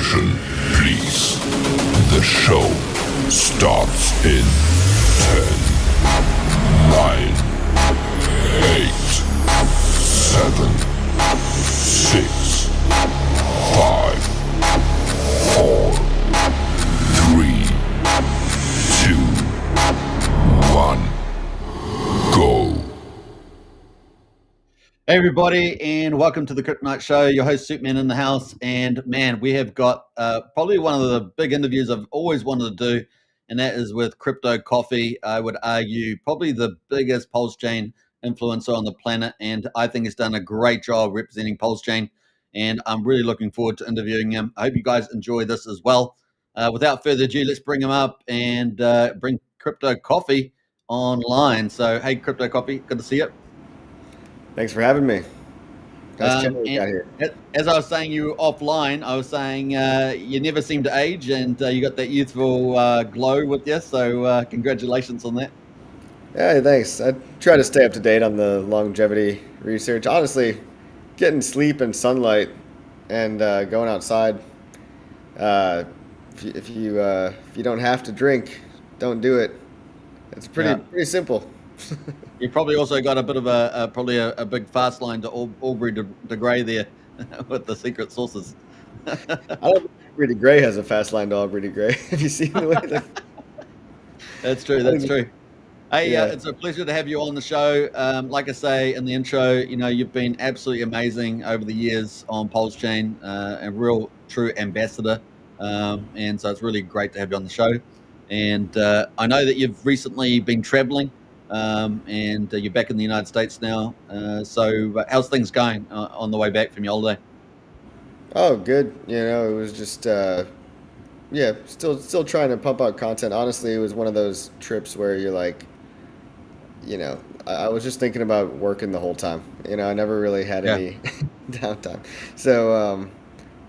Attention, please. The show starts in 10, 9, 8, 7, 6, 5, 4, 3, 2, 1, go. Hey everybody, and welcome to the Kryptonite Show. Your host Superman in the house, and man, we have got probably one of the big interviews I've always wanted to do, and that is with Crypto Coffee. I would argue probably the biggest Pulse Chain influencer on the planet, and I think he's done a great job representing Pulse Chain, and I'm really looking forward to interviewing him. I hope you guys enjoy this as well. Without further ado, let's bring him up and bring Crypto Coffee online. So, hey, Crypto Coffee, good to see you. Thanks for having me. Nice And we got here. as I was saying you offline, I was saying you never seem to age, and you got that youthful glow with you. So congratulations on that. Yeah, thanks. I try to stay up to date on the longevity research. Honestly, getting sleep and sunlight and going outside. If you don't have to drink, don't do it. It's pretty simple. You probably also got a bit of a big fast line to Aubrey de Grey there with the secret sources. I don't think Aubrey de Grey has a fast line to Aubrey de Grey. Have you seen the way that? That's true. That's true. Hey, Yeah. It's a pleasure to have you on the show. Like I say in the intro, you've been absolutely amazing over the years on Pulse Chain, a real true ambassador. And so it's really great to have you on the show. And I know that you've recently been traveling, and you're back in the United States now. So how's things going on the way back from your holiday? Oh, good. It was just still trying to pump out content. Honestly, it was one of those trips where you're like, I was just thinking about working the whole time. I never really had any downtime. So,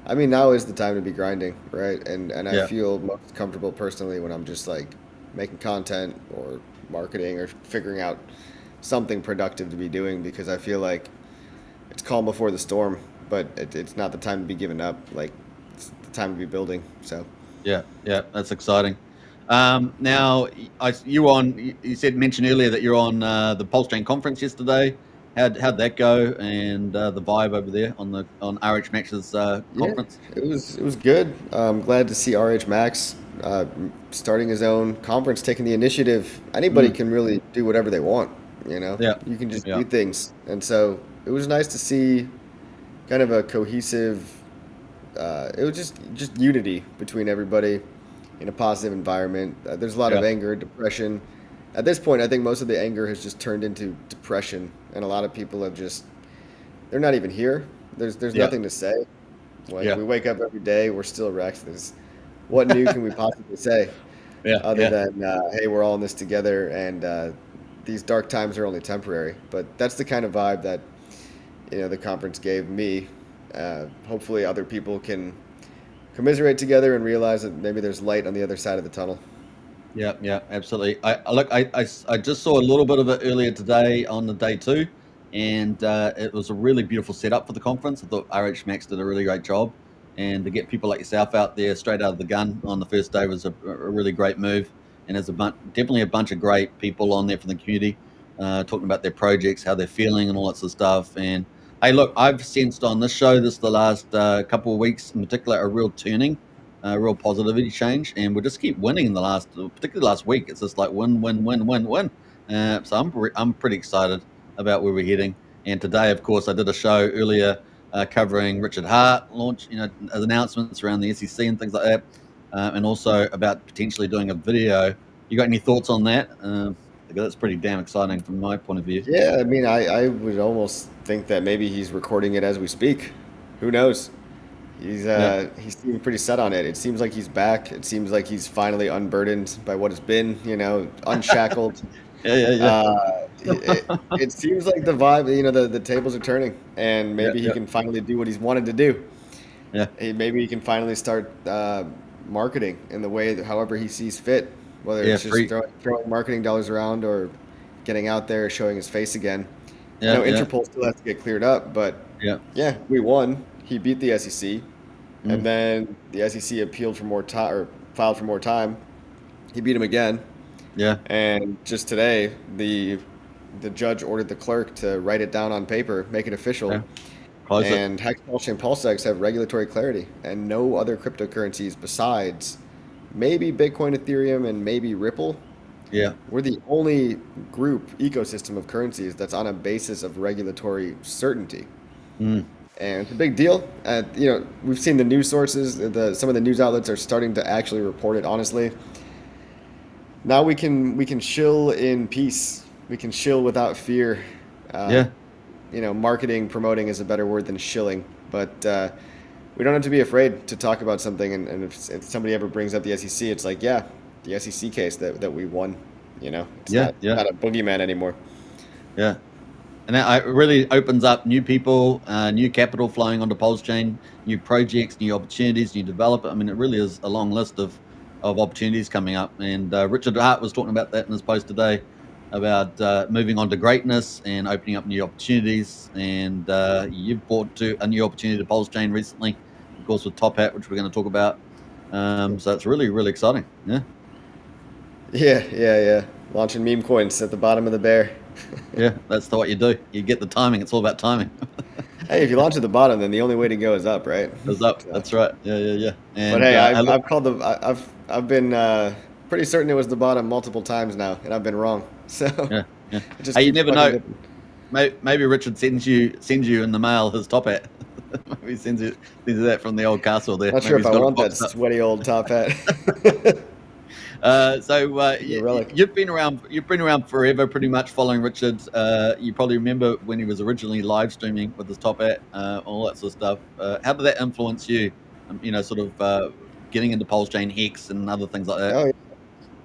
I mean, now is the time to be grinding, right? And I Yeah. feel most comfortable personally when I'm just like making content or marketing or figuring out something productive to be doing, because I feel like it's calm before the storm, but it's not the time to be giving up. Like, it's the time to be building. So. Yeah, that's exciting. Now, you mentioned earlier that you're on the Pulse Chain conference yesterday. How'd that go, and the vibe over there on RH Max's conference? Yeah, it was good. I'm glad to see RH Max starting his own conference, taking the initiative. Anybody can really do whatever they want. Yeah. You can just Yeah. do things, and so it was nice to see kind of a cohesive. It was just unity between everybody in a positive environment. There's a lot of Yeah. anger, depression. At this point, I think most of the anger has just turned into depression, and a lot of people have they're not even here. There's Yeah. nothing to say. Like, Yeah. we wake up every day, we're still wrecked. What new can we possibly say Yeah. other Yeah. than, hey, we're all in this together, and these dark times are only temporary. But that's the kind of vibe that the conference gave me. Hopefully, other people can commiserate together and realize that maybe there's light on the other side of the tunnel. Yeah, absolutely. I just saw a little bit of it earlier today on the day two, and it was a really beautiful setup for the conference. I thought RH Max did a really great job, and to get people like yourself out there straight out of the gun on the first day was a really great move. And there's definitely a bunch of great people on there from the community, talking about their projects, how they're feeling, and all that sort of stuff. And hey, look, I've sensed on this show, the last couple of weeks in particular, a real turning, real positivity change, and we just keep winning in particularly last week. It's just like win, win, win, win, win. So I'm pretty excited about where we're heading. And today, of course, I did a show earlier covering Richard Hart launch, announcements around the SEC and things like that, and also about potentially doing a video. You got any thoughts on that? Because that's pretty damn exciting from my point of view. Yeah, I mean, I would almost think that maybe he's recording it as we speak. Who knows? He seemed pretty set on it. It seems like he's back. It seems like he's finally unburdened by what has been, unshackled. Yeah. It seems like the vibe, the tables are turning, and maybe he can finally do what he's wanted to do. Yeah. Maybe he can finally start marketing in the way however he sees fit, whether it's just throwing marketing dollars around or getting out there, showing his face again. Interpol still has to get cleared up, but yeah, we won. He beat the SEC. and then the SEC appealed for more time or filed for more time. He beat him again, Yeah. and just today the judge ordered the clerk to write it down on paper, make it official. Yeah. Close it. And Hex, Pulse, and PulseX have regulatory clarity, and no other cryptocurrencies besides maybe Bitcoin, Ethereum, and maybe Ripple. Yeah. We're the only group ecosystem of currencies that's on a basis of regulatory certainty. Mm. And it's a big deal. We've seen the news sources. Some of the news outlets are starting to actually report it honestly. Now we can chill in peace. We can chill without fear. Yeah. Marketing, promoting is a better word than shilling. But we don't have to be afraid to talk about something. And if somebody ever brings up the SEC, it's like, yeah, the SEC case that we won. It's not a boogeyman anymore. Yeah. And that really opens up new people, new capital flowing onto Pulse Chain, new projects, new opportunities, new development. I mean, it really is a long list of opportunities coming up. And Richard Hart was talking about that in his post today about moving on to greatness and opening up new opportunities. And you've brought to a new opportunity to Pulse Chain recently, of course, with TopHat, which we're going to talk about. So it's really, really exciting. Yeah. Yeah. Launching meme coins at the bottom of the bear. Yeah, that's what you do. You get the timing. It's all about timing. Hey, if you launch at the bottom, then the only way to go is up, right? Goes up. That's right. Yeah. And, but hey, I've been pretty certain it was the bottom multiple times now, and I've been wrong. So yeah. Hey, you never know. Maybe Richard sends you in the mail his TopHat. Maybe he sends you that from the old castle there. Not sure if I want that sweaty old TopHat. You've been around forever, pretty much following Richard. You probably remember when he was originally live streaming with his TopHat, all that sort of stuff. How did that influence you? Getting into Pulse Chain Hex and other things like that. Oh, yeah.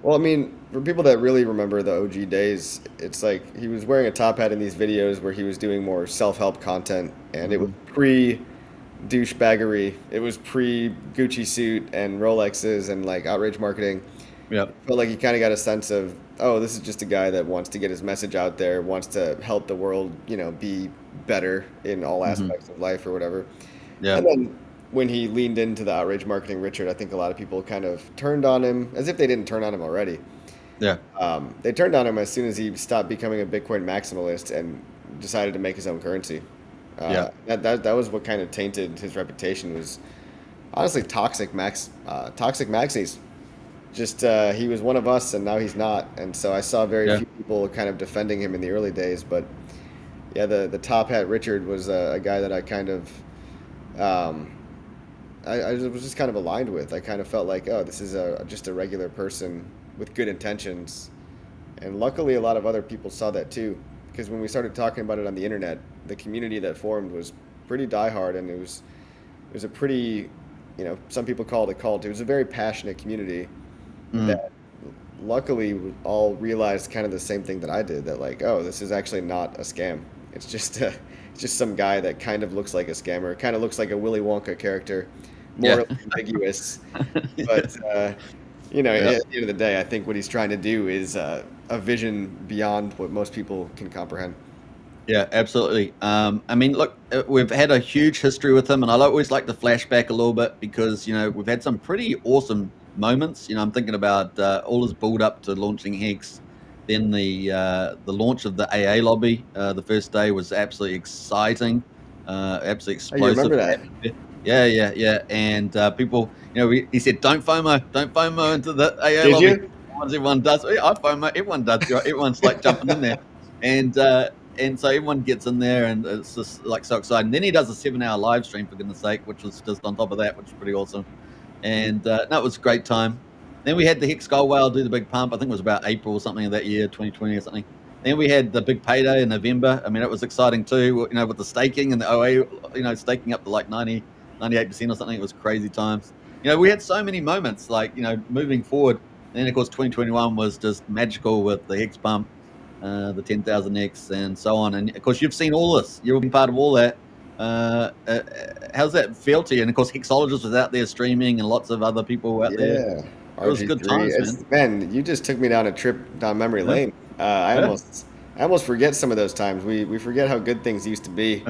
Well, I mean, for people that really remember the OG days, it's like he was wearing a TopHat in these videos where he was doing more self-help content, and it was pre-douchebaggery. It was pre-Gucci suit and Rolexes and like outrage marketing. Yeah. Felt like he kind of got a sense of, oh, this is just a guy that wants to get his message out there, wants to help the world, be better in all aspects of life or whatever. Yeah. And then when he leaned into the outrage marketing, Richard, I think a lot of people kind of turned on him as if they didn't turn on him already. Yeah. They turned on him as soon as he stopped becoming a Bitcoin maximalist and decided to make his own currency. That was what kind of tainted his reputation, was honestly toxic maxis. Just he was one of us, and now he's not. And so I saw very few people kind of defending him in the early days. But yeah, the TopHat Richard was a guy that I kind of I was just kind of aligned with. I kind of felt like, oh, this is just a regular person with good intentions. And luckily, a lot of other people saw that too, because when we started talking about it on the internet, the community that formed was pretty diehard, and it was a pretty, some people call it a cult. It was a very passionate community that luckily all realized kind of the same thing that I did, that like, oh, this is actually not a scam. It's just some guy that kind of looks like a scammer, kind of looks like a Willy Wonka character, more ambiguous. But at the end of the day, I think what he's trying to do is a vision beyond what most people can comprehend. Yeah, absolutely. I mean, look, we've had a huge history with him, and I always like to flash back a little bit because, we've had some pretty awesome moments. I'm thinking about all his build up to launching Hex. Then the launch of the AA lobby, the first day was absolutely exciting, absolutely explosive. Oh, you remember that? Yeah. And people, he said, don't FOMO into the AA Did lobby. you? Once everyone does, I FOMO, everyone does. Everyone's like jumping in there. And so everyone gets in there, and it's just like so exciting. Then he does a 7-hour live stream, for goodness sake, which was just on top of that, which was pretty awesome. And that was a great time. Then we had the Hex Gold Whale do the big pump. I think it was about April or something of that year, 2020 or something. Then we had the big payday in November. I mean, it was exciting too, with the staking and the OA, staking up to like 90, 98% or something. It was crazy times. We had so many moments, like, moving forward. And then, of course, 2021 was just magical with the Hex pump, the 10,000X and so on. And, of course, you've seen all this. You've been part of all that. How's that feel to you? And, of course, Hexologist was out there streaming and lots of other people out there. It was good times, man. You just took me down a trip down memory lane. I almost forget some of those times. We forget how good things used to be.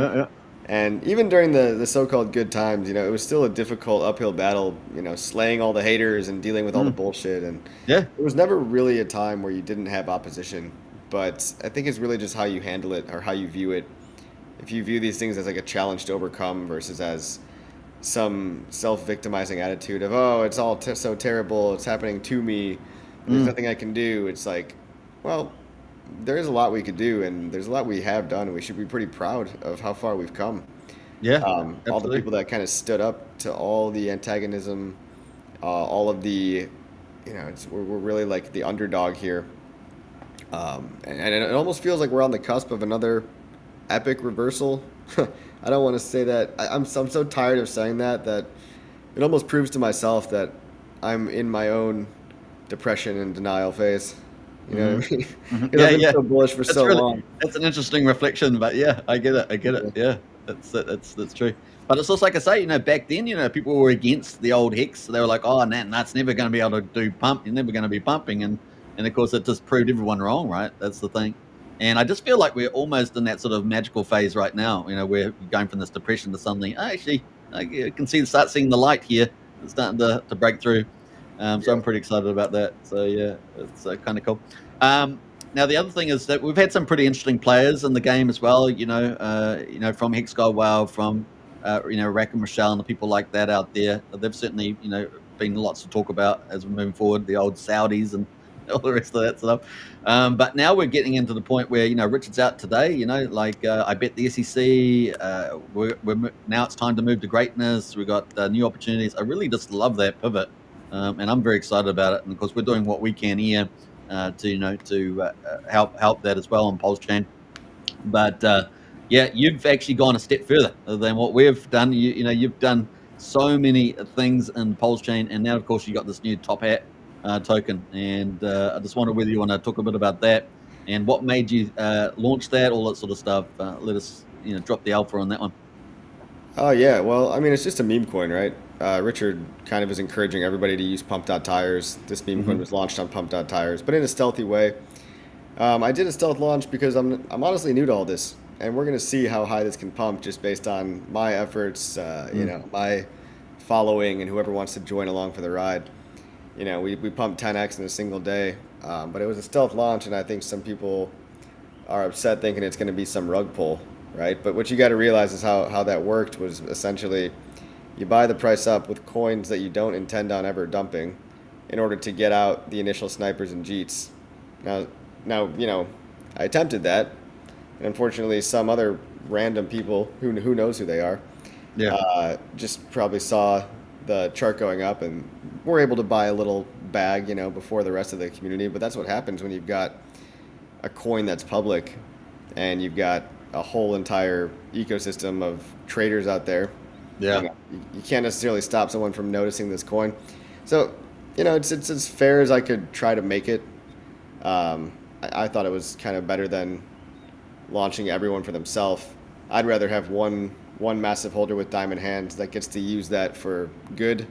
And even during the so-called good times, it was still a difficult uphill battle, slaying all the haters and dealing with all the Mm. bullshit. And Yeah. there was never really a time where you didn't have opposition. But I think it's really just how you handle it or how you view it. If you view these things as like a challenge to overcome versus as some self-victimizing attitude of, oh, it's all so terrible, it's happening to me, there's Mm. nothing I can do. It's like, well, there is a lot we could do, and there's a lot we have done, and we should be pretty proud of how far we've come. Yeah. All the Absolutely. people that kind of stood up to all the antagonism, all of the, we're really like the underdog here. And it almost feels like we're on the cusp of another epic reversal. I don't want to say that. I'm so tired of saying that it almost proves to myself that I'm in my own depression and denial phase. You know Hmm. what I mean? Hmm. Because Yeah. I've been Yeah. so bullish for That's so really long. that's an interesting reflection, but yeah, I get it. I get it. Yeah. Yeah, that's true. But it's also like I say, back then, people were against the old hex. They were like, "Oh, that's never going to be able to do pump. You're never going to be pumping," and of course, it just proved everyone wrong, right? That's the thing. And I just feel like we're almost in that sort of magical phase right now. We're going from this depression to suddenly, actually, I can start seeing the light here. It's starting to break through. So Yeah. I'm pretty excited about that. So yeah, it's kind of cool. Now the other thing is that we've had some pretty interesting players in the game as well. From Hex God Wow, from Rack and Michelle and the people like that out there. They've certainly been lots to talk about as we're moving forward. The old Saudis and all the rest of that stuff. But now we're getting into the point where Richard's out today. I bet the SEC. Now it's time to move to greatness. We've got new opportunities. I really just love that pivot. And I'm very excited about it. And of course, we're doing what we can here to help that as well on Pulse Chain. But yeah, you've actually gone a step further than what we've done. You've done so many things in Pulse Chain, and now of course you got this new TopHat token. And I just wonder whether you want to talk a bit about that and what made you launch that, all that sort of stuff. Let us drop the alpha on that one. Oh yeah, well, I mean, it's just a meme coin, right? Richard kind of is encouraging everybody to use Pump.tires. This meme coin Hmm. was launched on Pump.tires, but in a stealthy way. I did a stealth launch because I'm honestly new to all this, and we're gonna see how high this can pump just based on my efforts, my following, and whoever wants to join along for the ride. We pumped 10x in a single day, but it was a stealth launch, and I think some people are upset thinking it's going to be some rug pull, right? But what you got to realize is how that worked was essentially you buy the price up with coins that you don't intend on ever dumping in order to get out the initial snipers and jeets. Now, I attempted that, and unfortunately, some other random people who knows who they are Yeah. just probably saw the chart going up and were able to buy a little bag, before the rest of the community. But that's what happens when you've got a coin that's public and you've got a whole entire ecosystem of traders out there. Yeah. You can't necessarily stop someone from noticing this coin. So, it's as fair as I could try to make it. I thought it was kind of better than launching everyone for themselves. I'd rather have one massive holder with diamond hands that gets to use that for good.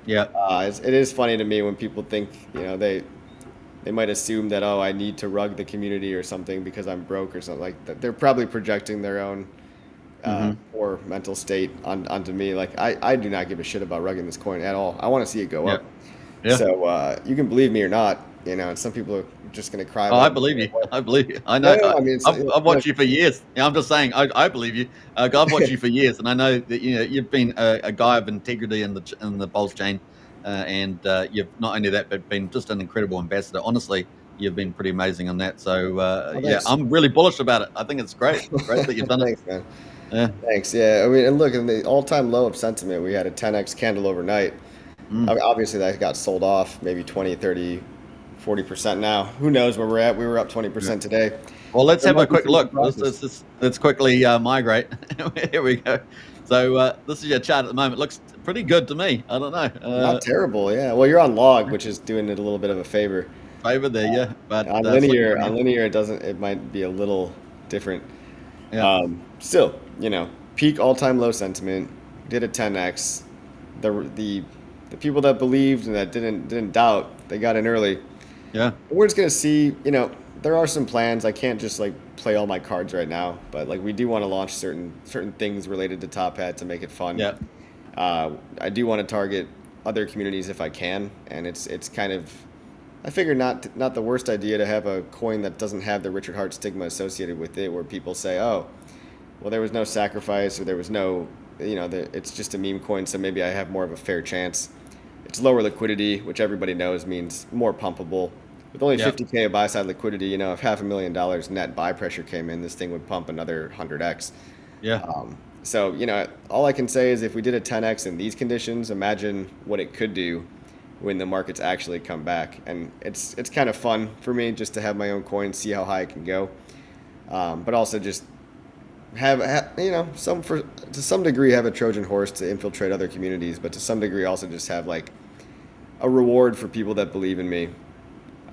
Yeah. It is funny to me when people think, they might assume that, oh, I need to rug the community or something because I'm broke or something like that. They're probably projecting their own Hmm. poor mental state onto me. Like I do not give a shit about rugging this coin at all. I want to see it go Yeah. up. Yeah. So you can believe me or not, and some people are just going to cry Oh, I about believe you. it. I believe you. I No, know. no, I mean, I've watched you for years. Yeah, I'm just saying. I believe you. I've watched you for years, and I know that you've been a guy of integrity in the Pulse chain, and you've not only that, but been just an incredible ambassador. Honestly, you've been pretty amazing on that. So Oh, yeah, thanks. I'm really bullish about it. I think it's great. Great that you've done it. Thanks, man. Yeah. Thanks. Yeah, I mean, and look, in the all-time low of sentiment, we had a 10x candle overnight. I Mm. mean, obviously, that got sold off maybe 20, 30, 40% now. Who knows where we're at? We were up 20% today. Well, let's There have a might be quick some look. surprises. Let's quickly migrate. Here we go. So this is your chart at the moment. Looks pretty good to me. I don't know. Not terrible, yeah. Well, you're on log, which is doing it a little bit of a favor. Favor there, yeah. But On flipping linear, from on you. linear, it doesn't. It might be a little different. Yeah. Still, peak all-time low sentiment. Did a 10x. The people that believed and that didn't doubt, they got in early. Yeah. We're just gonna see. there are some plans. I can't just like play all my cards right now, but like we do want to launch certain things related to TopHat to make it fun. Yeah. I do want to target other communities if I can, and it's kind of, I figure not the worst idea to have a coin that doesn't have the Richard Hart stigma associated with it, where people say, oh, well, there was no sacrifice, or there was no, it's just a meme coin, so maybe I have more of a fair chance. It's lower liquidity, which everybody knows means more pumpable. With only 50K of buy-side liquidity, if $500,000 net buy pressure came in, this thing would pump another 100x. Yeah. So, all I can say is if we did a 10x in these conditions, imagine what it could do when the markets actually come back. And it's kind of fun for me just to have my own coin, see how high it can go. But also just have to some degree have a Trojan horse to infiltrate other communities, but to some degree also just have like a reward for people that believe in me.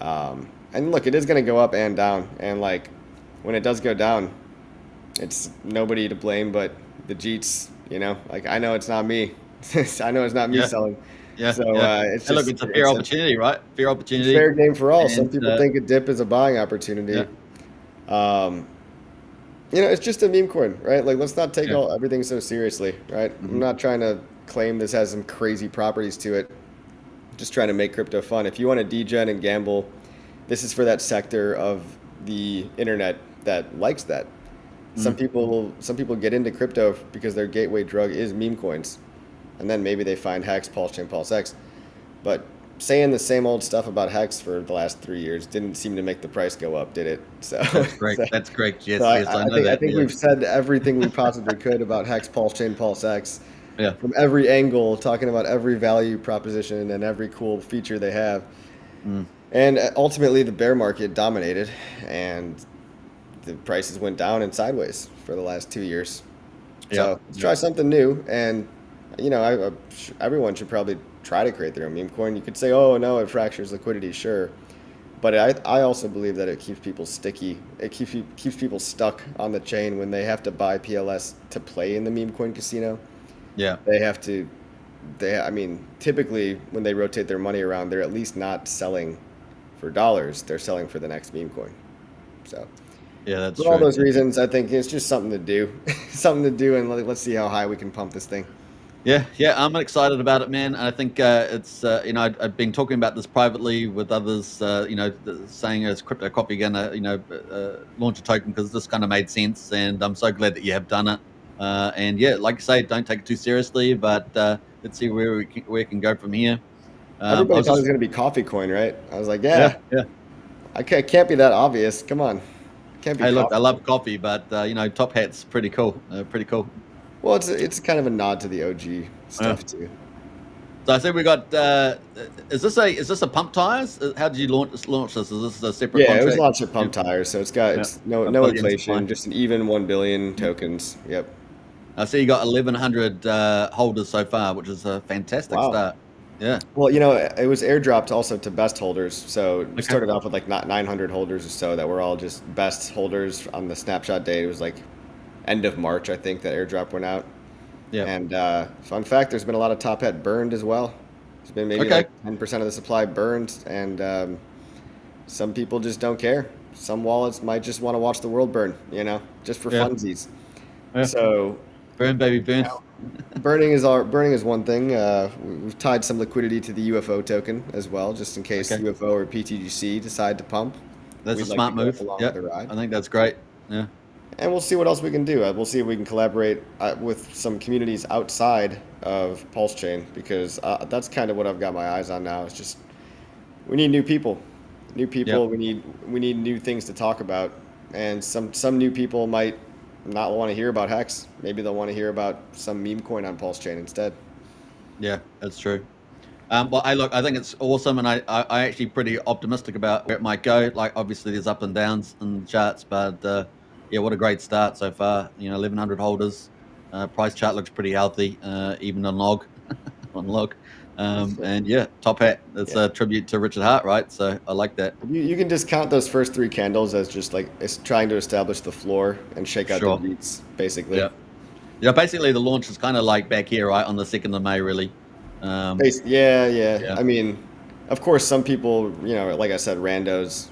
And look, it is going to go up and down. And like when it does go down, it's nobody to blame but the Jeets, like I know it's not me. I know it's not me selling. Yeah. So it's look, it's a fair opportunity, right? Fair opportunity. Fair game for all. Some people think a dip is a buying opportunity. Yeah. It's just a meme coin, right? Like let's not take everything so seriously, right? Mm-hmm. I'm not trying to claim this has some crazy properties to it. Just trying to make crypto fun. If you want to degen and gamble, this is for that sector of the internet that likes that. Some people get into crypto because their gateway drug is meme coins, and then maybe they find Hex, Pulse Chain, Pulse X. But saying the same old stuff about Hex for the last 3 years didn't seem to make the price go up, did it? So that's great. That's great. Yes, so yes, I know that. I think we've said everything we possibly could about Hex, Pulse Chain, Pulse X. Yeah. From every angle, talking about every value proposition and every cool feature they have. And ultimately, the bear market dominated, and the prices went down and sideways for the last 2 years. So let's try something new. And, everyone should probably try to create their own meme coin. You could say, oh, no, it fractures liquidity, sure. But I also believe that it keeps people sticky. It keeps people stuck on the chain when they have to buy PLS to play in the meme coin casino. Yeah. Typically when they rotate their money around, they're at least not selling for dollars. They're selling for the next meme coin. So yeah, that's for all those reasons, I think it's just something to do, and let's see how high we can pump this thing. Yeah, I'm excited about it, man. I think it's I've been talking about this privately with others, saying as Crypto Copy gonna launch a token because this kind of made sense, and I'm so glad that you have done it. And yeah, like I say, don't take it too seriously, but let's see where we can go from here. Everybody thought it was going to be coffee coin, right? I was like, yeah. I can't be that obvious. Come on, can't be. Hey, look, I love coffee, but TopHat's pretty cool. Pretty cool. Well, it's kind of a nod to the OG stuff too. So I think we got. Is this a pump tires? How did you launch this? Is this a separate? Yeah, contract? it was launched at pump tires, so it's no inflation, just an even 1 billion tokens. Yep. I see you got 1,100 holders so far, which is a fantastic start. Yeah. Well, it was airdropped also to best holders. So we started off with like 900 holders or so that were all just best holders on the snapshot date. It was like end of March, I think, that airdrop went out. Yeah. And fun fact, there's been a lot of TopHat burned as well. There's been maybe like 10% of the supply burned, and some people just don't care. Some wallets might just want to watch the world burn, just for funsies. Yeah. So burn, baby, burn. Burning is one thing. We've tied some liquidity to the UFO token as well, just in case UFO or PTGC decide to pump. That's a smart move. Yeah, I think that's great. Yeah. And we'll see what else we can do. We'll see if we can collaborate with some communities outside of Pulse Chain, because that's kind of what I've got my eyes on now. It's just we need new people. New people. Yep. We need new things to talk about, and some new people might not want to hear about Hex. Maybe they'll want to hear about some meme coin on Pulse Chain instead. Yeah, that's true. Well, I think it's awesome, and I actually pretty optimistic about where it might go. Like, obviously, there's up and downs in the charts, but yeah, what a great start so far. 1,100 holders. Price chart looks pretty healthy, even on log. And yeah, TopHat. It's a tribute to Richard Hart, right? So I like that. You can discount those first 3 candles as just like it's trying to establish the floor and shake out the beats, basically. Yeah. Basically the launch is kind of like back here, right, on the 2nd of May, really. Yeah. I mean, of course, some people, like I said, randos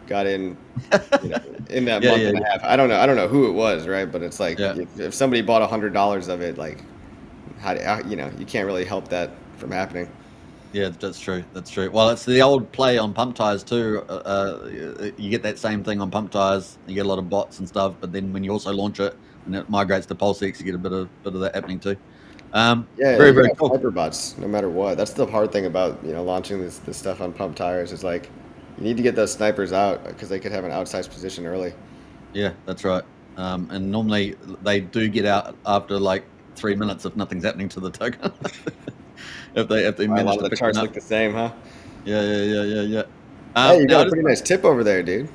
got in, you know, in that Yeah, month yeah, and a half. I don't know who it was, right? But it's like yeah. if somebody bought $100 of it, like you know, you can't really help that from happening. Yeah, that's true. That's true. Well, it's the old play on pump tires too. You get that same thing on pump tires. You get a lot of bots and stuff, but then when you also launch it and it migrates to PulseX, you get a bit of that happening too. Yeah, Very you very got cool. sniper bots no matter what. That's the hard thing about, you know, launching this stuff on pump tires is like you need to get those snipers out because they could have an outsized position early. Yeah, that's right. And normally they do get out after like 3 minutes if nothing's happening to the token. if they Why a manage lot of to the pick one charts up. look the same, huh? Yeah, yeah, yeah, yeah, yeah. Hey, you Now got I a just pretty nice tip over there, dude.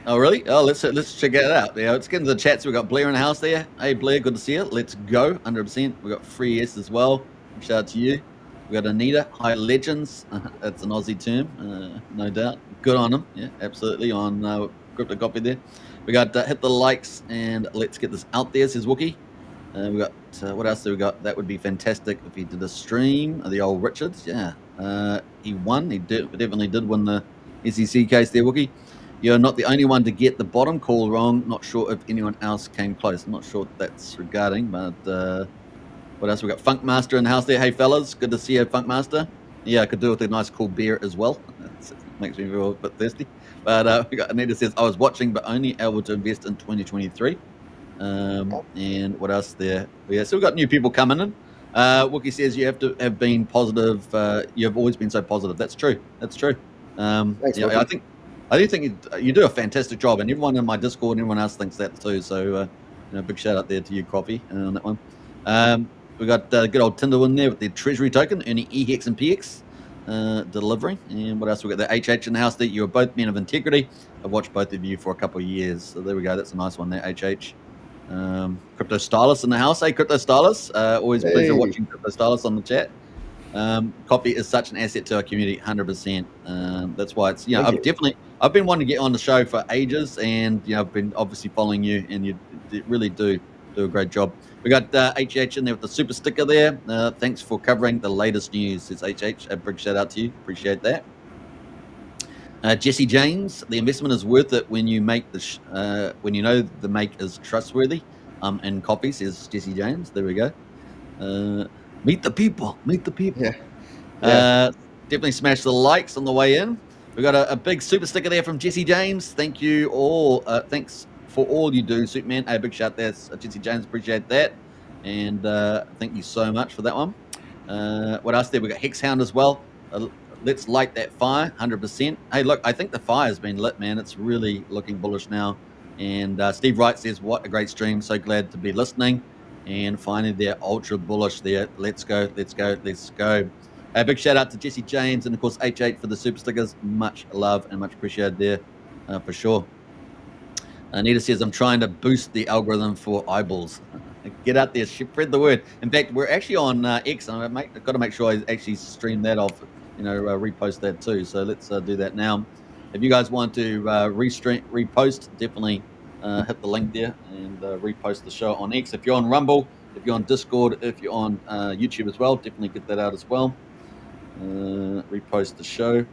Oh, really? Oh, let's check it out. Yeah, let's get into the chat. So we got Blair in the house there. Hey, Blair, good to see you. Let's go, 100%. We got Free S as well. Shout out to you. We got Anita. Hi, legends. That's an Aussie term, no doubt. Good on them. Yeah, absolutely. On crypto copy there. We got hit the likes and let's get this out there. Says Wookie. We got what else do we got? That would be fantastic if he did a stream. The old Richards. Yeah, he won. He definitely did win the SEC case there, Wookie. You're not the only one to get the bottom call wrong. Not sure if anyone else came close. I'm not sure what that's regarding, but what else? We got Funkmaster in the house there. Hey, fellas. Good to see you, Funkmaster. Yeah, I could do with a nice cool beer as well. It makes me feel a bit thirsty. But we got Anita says, I was watching, but only able to invest in 2023. And what else there? Yeah, so we've got new people coming in. Wookie says you have to have been positive. You have always been so positive. That's true. That's true. Thanks, Yeah, Wookie. I do think you do a fantastic job, and everyone in my Discord and everyone else thinks that too. So, big shout out there to you, Coffee, on that one. We got good old Tinder in there with the Treasury token, earning EHEX and PX, delivering. And what else? We got the HH in the house there. You are both men of integrity. I've watched both of you for a couple of years. So there we go. That's a nice one there, HH. Crypto Stylus in the house. Hey, Crypto Stylus. Always a pleasure watching Crypto Stylus on the chat. Copy is such an asset to our community, 100%. That's why it's, I've been wanting to get on the show for ages, and I've been obviously following you, and you really do a great job. We got HH in there with the super sticker there. Thanks for covering the latest news. It's HH. A big shout out to you. Appreciate that. Jesse James, the investment is worth it when you make when you know the make is trustworthy. And copy says Jesse James. There we go. Meet the people. Yeah. Definitely smash the likes on the way in. We got a big super sticker there from Jesse James. Thank you all. Thanks for all you do, Superman. A big shout there, Jesse James. Appreciate that. And thank you so much for that one. What else there? We got Hexhound as well. Let's light that fire, 100%. Hey, look, I think the fire has been lit, man. It's really looking bullish now. And Steve Wright says, what a great stream. So glad to be listening. And finally, they're ultra bullish there. Let's go. A big shout out to Jesse James and, of course, H8 for the super stickers. Much love and much appreciated there for sure. Anita says, I'm trying to boost the algorithm for eyeballs. Get out there, spread the word. In fact, we're actually on X. I've got to make sure I actually stream that off, repost that too. So let's do that now. If you guys want to repost, definitely hit the link there and repost the show on X. If you're on Rumble, if you're on Discord, if you're on YouTube as well, definitely get that out as well. Repost the show.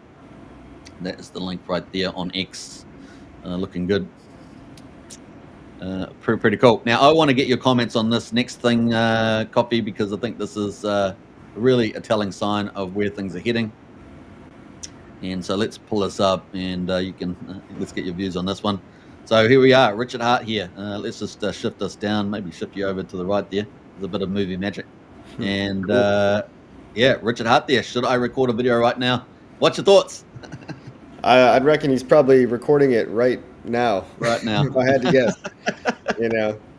That is the link right there on X. Looking good. Pretty cool. Now, I want to get your comments on this next thing, Copy, because I think this is really a telling sign of where things are heading. And so let's pull this up, and you can let's get your views on this one. So here we are, Richard Hart here. Let's just shift us down, maybe shift you over to the right there. There's a bit of movie magic. And yeah, Richard Hart there. Should I record a video right now? What's your thoughts? I'd reckon he's probably recording it right now. Right now. If I had to guess.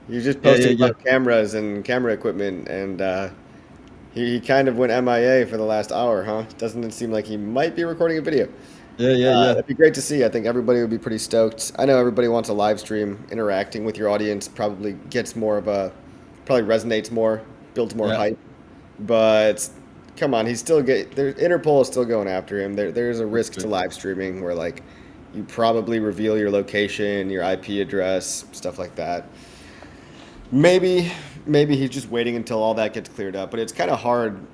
You just posted about cameras and camera equipment, and he kind of went MIA for the last hour, huh? Doesn't it seem like he might be recording a video? Yeah. That'd be great to see. I think everybody would be pretty stoked. I know everybody wants a live stream. Interacting with your audience probably gets probably resonates more, builds more hype. But come on, Interpol is still going after him. There's a risk to live streaming where like you probably reveal your location, your IP address, stuff like that. Maybe he's just waiting until all that gets cleared up, but it's kind of hard.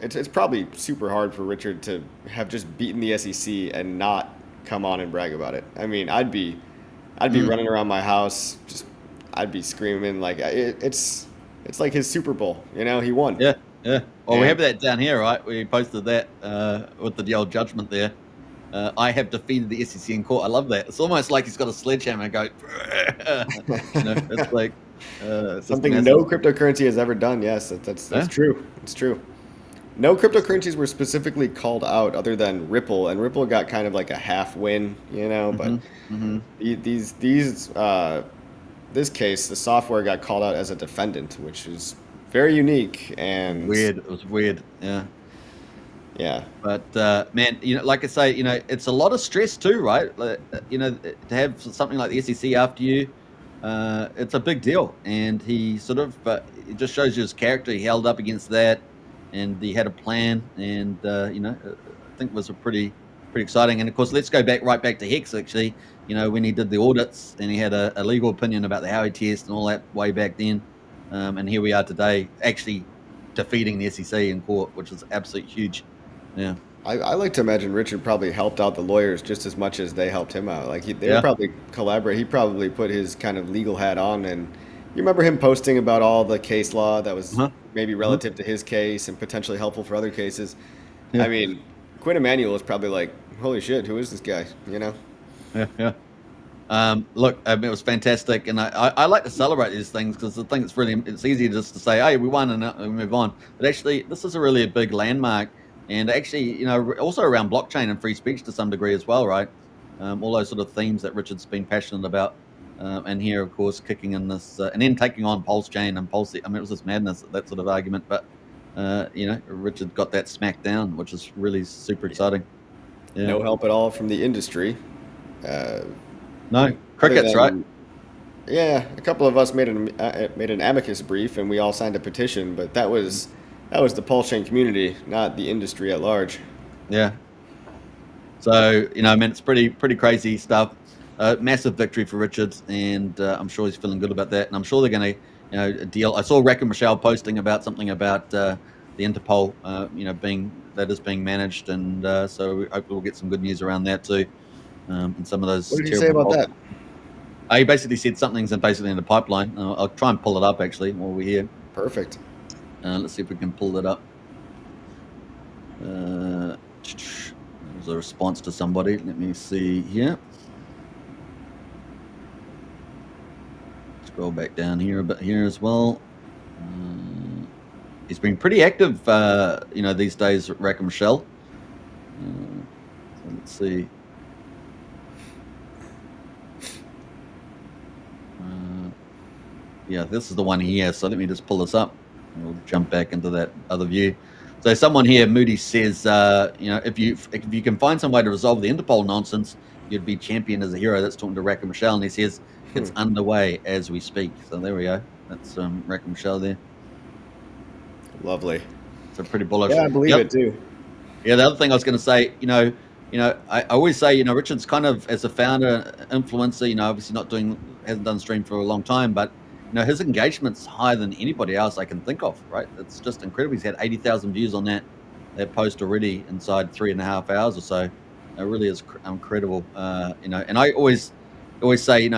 It's probably super hard for Richard to have just beaten the SEC and not come on and brag about it. I mean, I'd be running around my house, I'd be screaming like it's like his Super Bowl. He won. Yeah, yeah. Well, we And have that down here, right? We posted that with the old judgment there. I have defeated the SEC in court. I love that. It's almost like he's got a sledgehammer and go. It's like something no cryptocurrency has ever done. Yes, that's true. It's true. No cryptocurrencies were specifically called out other than Ripple, and Ripple got kind of like a half win, but this case, the software got called out as a defendant, which is very unique and weird. It was weird. Yeah. Yeah. But man, like I say, it's a lot of stress too, right? To have something like the SEC after you, it's a big deal. And he sort of, it just shows you his character. He held up against that, and he had a plan. And I think it was a pretty exciting. And of course, let's go right back to Hex. Actually, when he did the audits and he had a legal opinion about the Howey test and all that way back then. And here we are today, actually defeating the SEC in court, which is absolutely huge. Yeah, I like to imagine Richard probably helped out the lawyers just as much as they helped him out. Like they were probably collaborate. He probably put his kind of legal hat on, and you remember him posting about all the case law that was maybe relative to his case and potentially helpful for other cases. Yeah. I mean, Quinn Emanuel is probably like, "Holy shit, who is this guy?" Yeah. Look, it was fantastic, and I like to celebrate these things because I think it's easy just to say, "Hey, we won," and move on. But actually, this is a big landmark. And actually, also around blockchain and free speech to some degree as well, right? All those sort of themes that Richard's been passionate about. And here, of course, kicking in this, and then taking on Pulse Chain and Pulse. I mean, it was just madness, that sort of argument. But, Richard got that smacked down, which is really super exciting. Yeah. No help at all from the industry. No, crickets, right? Yeah, a couple of us made an amicus brief, and we all signed a petition, but that was the Pulse Chain community, not the industry at large. Yeah. So, it's pretty crazy stuff. Massive victory for Richard, and I'm sure he's feeling good about that. And I'm sure they're going to, deal. I saw Rack and Michelle posting about something about the Interpol, being managed, and so we hope we'll get some good news around that too. And some of those. What did you say about that? He basically said something's in the pipeline. I'll try and pull it up actually while we're here. Perfect. Let's see if we can pull that up. There's a response to somebody. Let me see here. Scroll back down here a bit here as well. He's been pretty active, these days, Rack and Michelle. So let's see. Yeah, this is the one here. So let me just pull this up. We'll jump back into that other view. So someone here, Moody, says, if you can find some way to resolve the Interpol nonsense, you'd be championed as a hero. That's talking to Rack and Michelle, and he says it's underway as we speak. So there we go. That's Rack and Michelle there. Lovely. So pretty bullish. Yeah, I believe it too. Yeah, the other thing I was going to say, I always say, Richard's kind of as a founder, influencer, obviously hasn't done stream for a long time, but his engagement's higher than anybody else I can think of, right? It's just incredible. He's had 80,000 views on that post already inside 3.5 hours or so. It really is incredible, and I always say,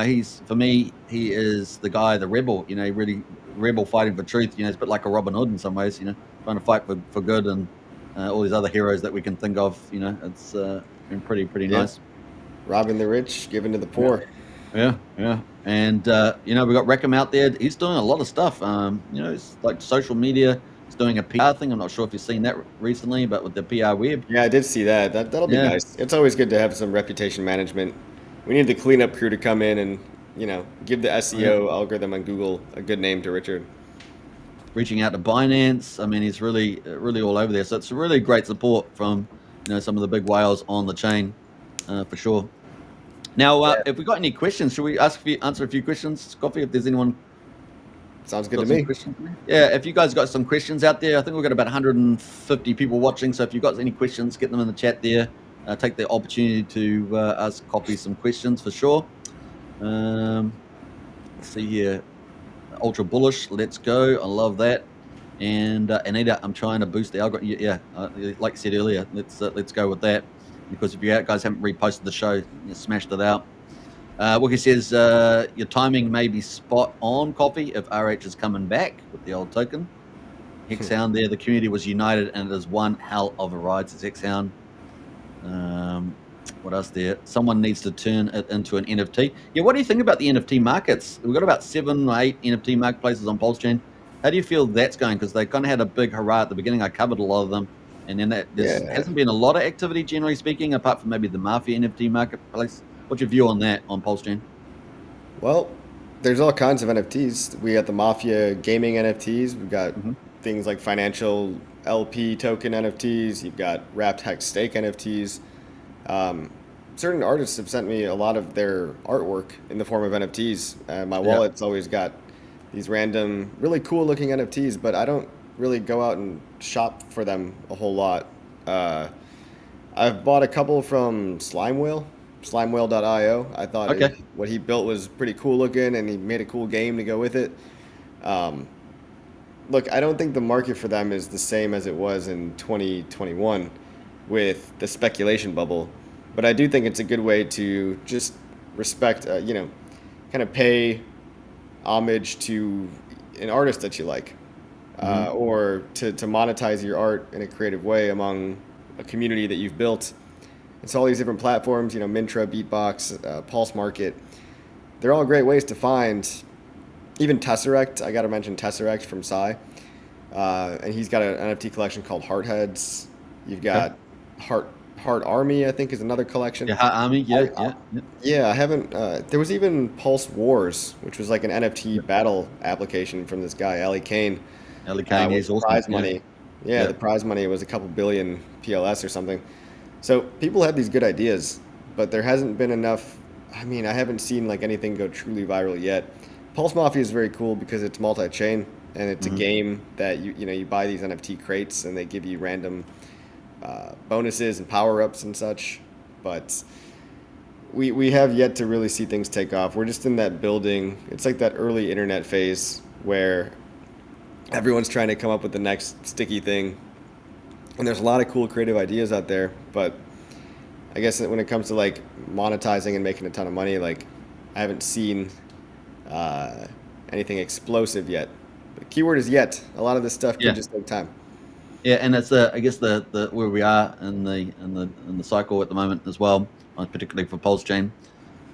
for me, he is the guy, the rebel, really rebel fighting for truth. It's a bit like a Robin Hood in some ways, trying to fight for good, and all these other heroes that we can think of, it's been pretty nice. Robbing the rich, giving to the poor. Yeah. And, we got Reckham out there. He's doing a lot of stuff. It's like social media. He's doing a PR thing. I'm not sure if you've seen that recently, but with the PR web. Yeah, I did see that. That'll be nice. It's always good to have some reputation management. We need the cleanup crew to come in and, give the SEO algorithm on Google a good name to Richard. Reaching out to Binance. I mean, he's really all over there. So it's really great support from, some of the big whales on the chain, for sure. Now, if we got any questions, should we answer a few questions, Coffee? If there's anyone, sounds good to me. Yeah, if you guys got some questions out there, I think we've got about 150 people watching. So if you've got any questions, get them in the chat there. Take the opportunity to ask Coffee some questions for sure. Let's see here, ultra bullish. Let's go. I love that. And Anita, I'm trying to boost the algorithm. Yeah, like I said earlier, let's go with that. because if you guys haven't reposted the show, you smashed it out. Wookie says, your timing may be spot on, Coffee, if RH is coming back with the old token. Hexhound there, the community was united, and it is one hell of a ride, says Hexhound. What else there? Someone needs to turn it into an NFT. Yeah, what do you think about the NFT markets? We've got about 7 or 8 NFT marketplaces on Pulse Chain. How do you feel that's going? Because they kind of had a big hurrah at the beginning. I covered a lot of them. And then there hasn't been a lot of activity, generally speaking, apart from maybe the Mafia NFT marketplace. What's your view on that on Pulse Chain? Well, there's all kinds of NFTs. We got the Mafia gaming NFTs. We've got things like financial LP token NFTs. You've got wrapped hex stake NFTs. Certain artists have sent me a lot of their artwork in the form of NFTs. My wallet's always got these random, really cool looking NFTs, but I don't really go out and shop for them a whole lot. I've bought a couple from Slimewhale.io. I thought what he built was pretty cool looking, and he made a cool game to go with it. Look, I don't think the market for them is the same as it was in 2021 with the speculation bubble, but I do think it's a good way to just respect, kind of pay homage to an artist that you like, or to monetize your art in a creative way among a community that you've built. It's all these different platforms, Mintra, Beatbox, Pulse Market. They're all great ways to find. Even Tesseract, I got to mention Tesseract from Psy, and he's got an NFT collection called Heart Heads. You've got Heart Army, I think, is another collection. Yeah, Heart Army, yeah. I haven't. There was even Pulse Wars, which was like an NFT battle application from this guy, Ali Kane. Ali Kane is awesome. Prize money. Yeah, the prize money was a couple billion PLS or something. So people had these good ideas, but there hasn't been enough. I mean, I haven't seen like anything go truly viral yet. Pulse Mafia is very cool because it's multi-chain, and it's a game that you buy these NFT crates and they give you random bonuses and power-ups and such. But we have yet to really see things take off. We're just in that building. It's like that early internet phase where everyone's trying to come up with the next sticky thing. And there's a lot of cool creative ideas out there, but I guess when it comes to like monetizing and making a ton of money, like I haven't seen anything explosive yet. The keyword is yet. A lot of this stuff can just take time. Yeah, and it's I guess the where we are in the cycle at the moment as well, particularly for Pulse Chain.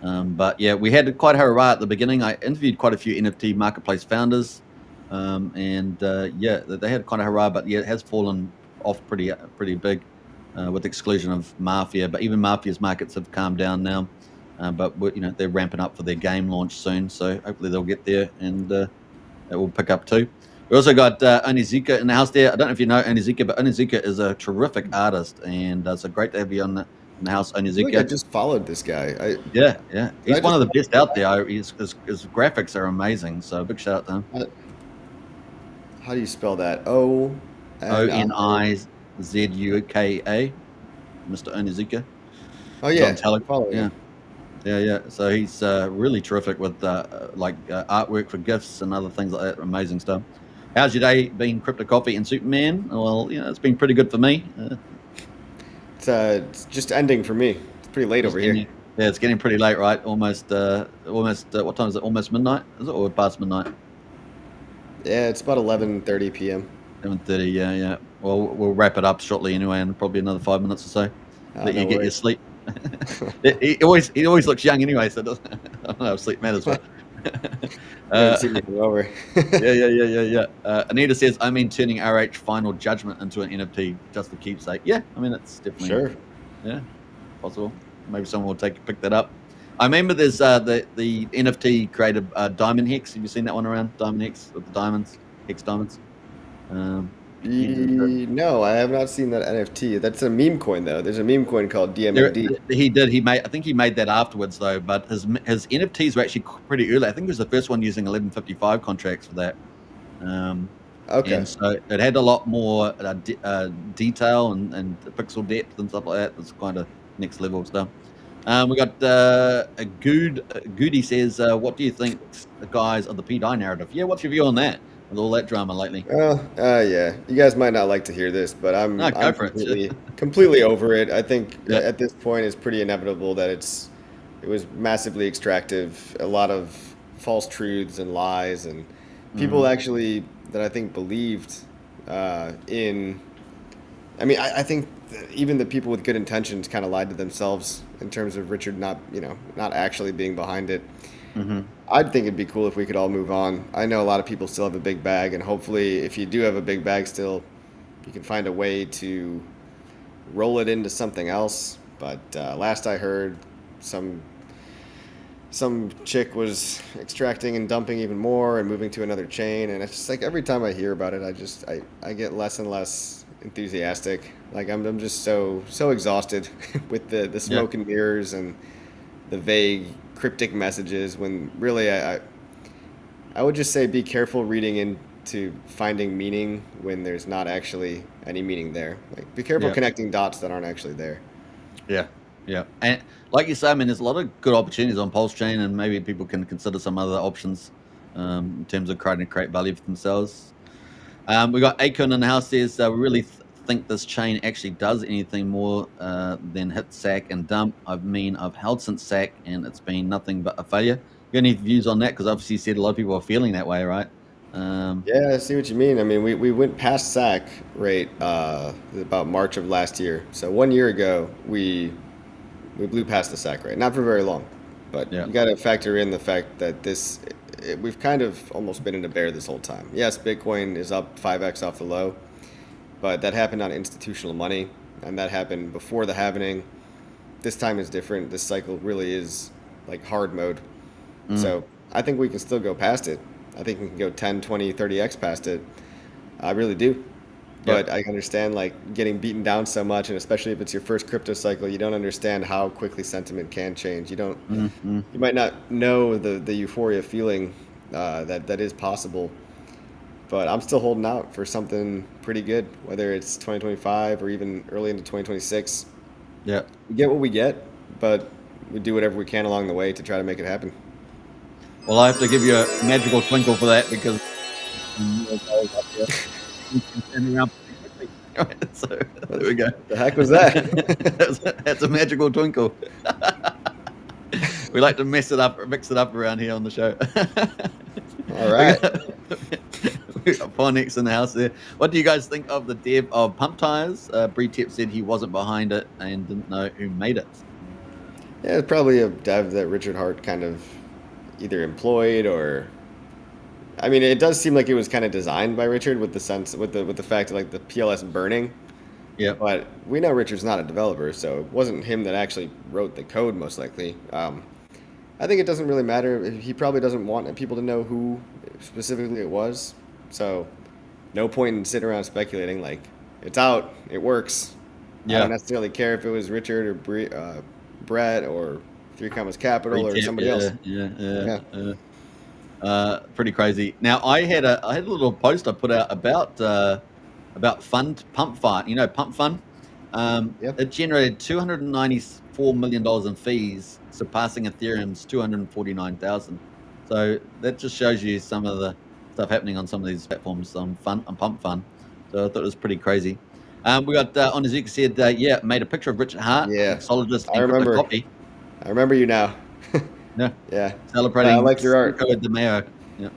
But yeah, we had quite a hurrah at the beginning. I interviewed quite a few NFT marketplace founders, and they had kind of hurrah, but it has fallen off pretty big with the exclusion of Mafia. But even Mafia's markets have calmed down now. But they're ramping up for their game launch soon, so hopefully they'll get there and it will pick up too. We also got Onizika in the house there. I don't know if you know Onizika, but Onizika is a terrific artist, and so great to have you in the house, Onizika. I just followed this guy. He's one of the best out there. His graphics are amazing, so big shout out to him. How do you spell that? Onizuka, Mr. Onizika. Oh yeah, Yeah. So he's really terrific with artwork for gifts and other things like that. Amazing stuff. How's your day been, Crypto Coffee and Superman? Well, it's been pretty good for me. It's just ending for me. It's pretty late over here. Yeah, it's getting pretty late, right? Almost. What time is it? Almost midnight? Is it or past midnight? Yeah, it's about 11:30 p.m. 11:30. Yeah. Well, we'll wrap it up shortly anyway, in probably another 5 minutes or so. Let you get your sleep. he always looks young anyway, so I don't know if sleep matters. But over. Yeah. Anita says, I mean, turning RH Final Judgment into an NFT just for keepsake. Yeah, I mean, it's definitely possible. Maybe someone will pick that up. I remember there's the NFT created Diamond Hex. Have you seen that one around? Diamond Hex with the diamonds, Hex diamonds. No, I have not seen that NFT. That's a meme coin though. There's a meme coin called DMMD. He did. I think he made that afterwards though. But his NFTs were actually pretty early. I think it was the first one using 1155 contracts for that. Okay. And so it had a lot more detail and pixel depth and stuff like that. It's kind of next level stuff. We got a Goody says, what do you think, the guys, of the P-Die narrative? Yeah, what's your view on that? with all that drama lately. Well, yeah. You guys might not like to hear this, but No, go I'm for it. completely over it. I think Yeah. at this point it's pretty inevitable that it was massively extractive, a lot of false truths and lies, and people actually that I think believed in. I mean, I think that even the people with good intentions kind of lied to themselves in terms of Richard not actually being behind it. Mm-hmm. I'd think it'd be cool if we could all move on. I know a lot of people still have a big bag, and hopefully, if you do have a big bag still, you can find a way to roll it into something else. But last I heard, some chick was extracting and dumping even more and moving to another chain, and it's just like every time I hear about it, I get less and less enthusiastic. Like I'm just so exhausted with the smoke and mirrors and the vague cryptic messages when really I would just say be careful reading into finding meaning when there's not actually any meaning there. Like be careful Yeah. connecting dots that aren't actually there. Yeah, yeah, and like you say, I mean, there's a lot of good opportunities on Pulse Chain, and maybe people can consider some other options in terms of trying to create value for themselves. We got Akon in the house says we really think this chain actually does anything more than hit SAC and dump. I mean, I've held since SAC, and it's been nothing but a failure. You got any views on that? Because obviously you said a lot of people are feeling that way, right? Yeah, I see what you mean. I mean, we went past SAC rate about March of last year. So 1 year ago, we blew past the SAC rate. Not for very long, but Yeah. you got to factor in the fact that we've kind of almost been in a bear this whole time. Yes, Bitcoin is up 5x off the low, but that happened on institutional money, and that happened before the halvening. This time is different. This cycle really is like hard mode. So I think we can still go past it. I think we can go 10, 20, 30x past it. I really do. But I understand like getting beaten down so much, and especially if it's your first crypto cycle, you don't understand how quickly sentiment can change. You might not know the euphoria feeling that is possible. But I'm still holding out for something pretty good, whether it's 2025 or even early into 2026. Yeah. We get what we get, but we do whatever we can along the way to try to make it happen. Well, I have to give you a magical twinkle for that because turn around pretty quickly. So there we go. The heck was that? That's a magical twinkle. We like to mix it up around here on the show. All right. We got Phoenix in the house there. What do you guys think of the dev of pump tires? Bretep said he wasn't behind it and didn't know who made it. Yeah, it's probably a dev that Richard Hart kind of either employed or, I mean, it does seem like it was kind of designed by Richard with the fact of like the PLS burning. Yeah. But we know Richard's not a developer, so it wasn't him that actually wrote the code most likely. I think it doesn't really matter. He probably doesn't want people to know who specifically it was. So no point in sitting around speculating. Like, it's out, it works. I don't necessarily care if it was Richard or Brett or Three Commas Capital or somebody else. Yeah. Pretty crazy. Now I had a little post I put out about Pump Fund. You know Pump Fund. It generated $294 million in fees, surpassing Ethereum's 249,000. So that just shows you some of the stuff happening on some of these platforms on Pump Fund. So I thought it was pretty crazy. We got Onizuka said, made a picture of Richard Hart, mixologist, and crypto copy. I remember you now. Yeah. Celebrating I like your art. Cinco de Mayo. Yeah.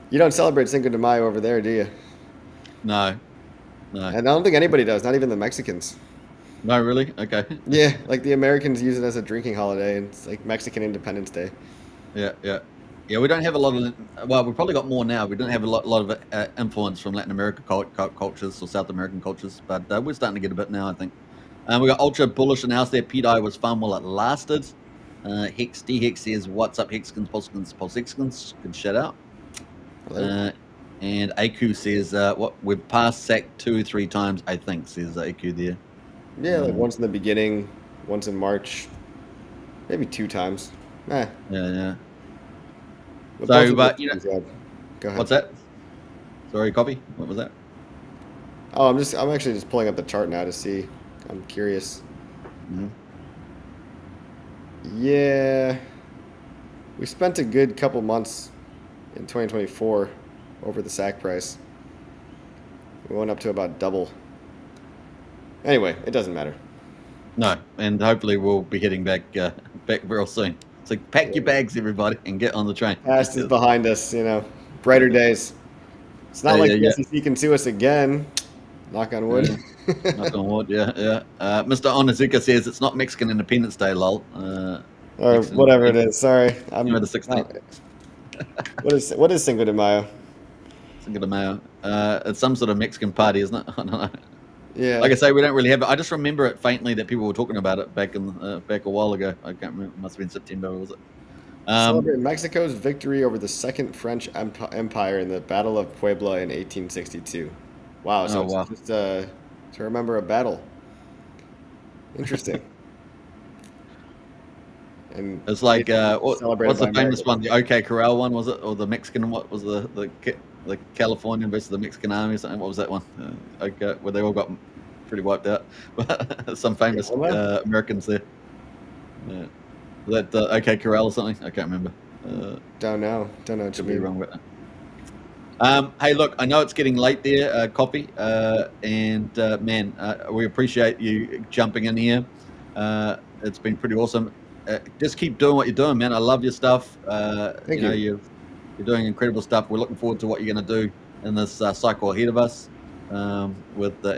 You don't celebrate Cinco de Mayo over there, do you? No. And I don't think anybody does, not even the Mexicans. No, really? Okay. Yeah, like the Americans use it as a drinking holiday, and it's like Mexican Independence Day. Yeah. We don't have a lot of. Well, we probably got more now. We don't have a lot of influence from Latin American cultures or South American cultures, but we're starting to get a bit now, I think. We got Ultra Bullish in the house there. PDI was fun while it lasted. Hex D-Hex says, "What's up, Hexkins, Pulsexkins? Good shout out." And AQ says, we've passed SAC 2 or 3 times, I think, says AQ there. Yeah, like once in the beginning, once in March, maybe 2 times. Yeah. But So, but go ahead. What's that? Sorry, copy. What was that? Oh, I'm actually just pulling up the chart now to see. I'm curious. Mm-hmm. Yeah, we spent a good couple months in 2024 over the sack price. We went up to about double. Anyway, it doesn't matter. No, and hopefully we'll be getting back real soon. So pack your bags, everybody, and get on the train. Past is behind us, you know. Brighter days. It's not like the SEC can sue us again. Knock on wood. Knock on wood, yeah. Mr. Onazuka says it's not Mexican Independence Day, lol. Or whatever it is. Sorry. I'm the 16th. What is Cinco de Mayo? Cinco de Mayo. It's some sort of Mexican party, isn't it? I don't know. Yeah. Like I say, we don't really have it. I just remember it faintly that people were talking about it back a while ago. I can't remember. It must have been September, was it? Celebrate Mexico's victory over the Second French Empire in the Battle of Puebla in 1862. Wow. So it's just to remember a battle. Interesting. And it's like what's the famous one? The OK Corral one, was it? Or the Mexican? What was the Californian versus the Mexican Army or something? What was that one? Okay, where they all got pretty wiped out. Some famous Americans there. Yeah. Was that OK Corral or something? I can't remember. Don't know. Could be wrong with that. Hey, look, I know it's getting late there, Coffee, and man, we appreciate you jumping in here. It's been pretty awesome. Just keep doing what you're doing, man. I love your stuff. Thank you. You're doing incredible stuff. We're looking forward to what you're going to do in this cycle ahead of us. And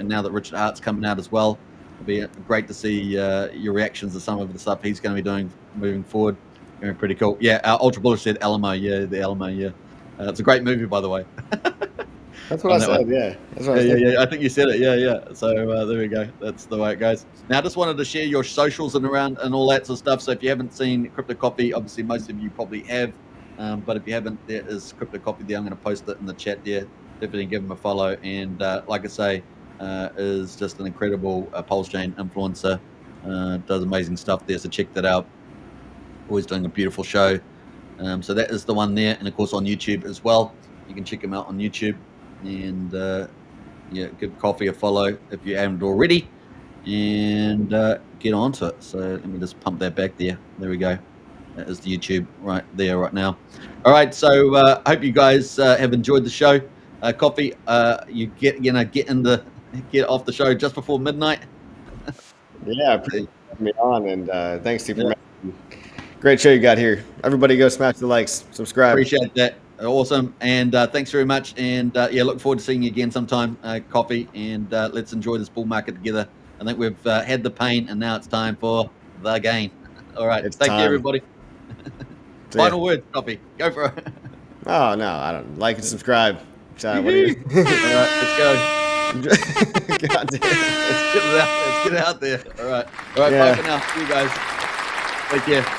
now that Richard Hart's coming out as well, it'll be great to see your reactions to some of the stuff he's going to be doing moving forward. Going to be pretty cool. Yeah, Ultra Bullish said Alamo. Yeah, the Alamo. Yeah, it's a great movie, by the way. That's what I said. Yeah, that's what I said. Yeah. I think you said it. Yeah. So there we go. That's the way it goes. Now, I just wanted to share your socials and all that sort of stuff. So if you haven't seen Crypto Coffee, obviously most of you probably have. But if you haven't, there is Crypto Coffee there. I'm going to post it in the chat there. Definitely give him a follow. And like I say, is just an incredible pulse chain influencer. Does amazing stuff there. So check that out. Always doing a beautiful show. So that is the one there. And of course on YouTube as well. You can check him out on YouTube. And give Coffee a follow if you haven't already, and get onto it. So let me just pump that back there. There we go. That is the YouTube right there right now. All right, so hope you guys have enjoyed the show. Coffee, you get off the show just before midnight. Yeah, appreciate you having me on, and thanks to you for great show you got here. Everybody go smash the likes, subscribe. Appreciate that. Awesome, and thanks very much, and look forward to seeing you again sometime, Coffee, and let's enjoy this bull market together. I think we've had the pain, and now it's time for the gain. All right, thank you, everybody. Final words, Coffee. Go for it. Oh, no, I don't like and subscribe. All right, let's go. God damn. Let's get it out there. All right, bye for now. See you guys. Take care.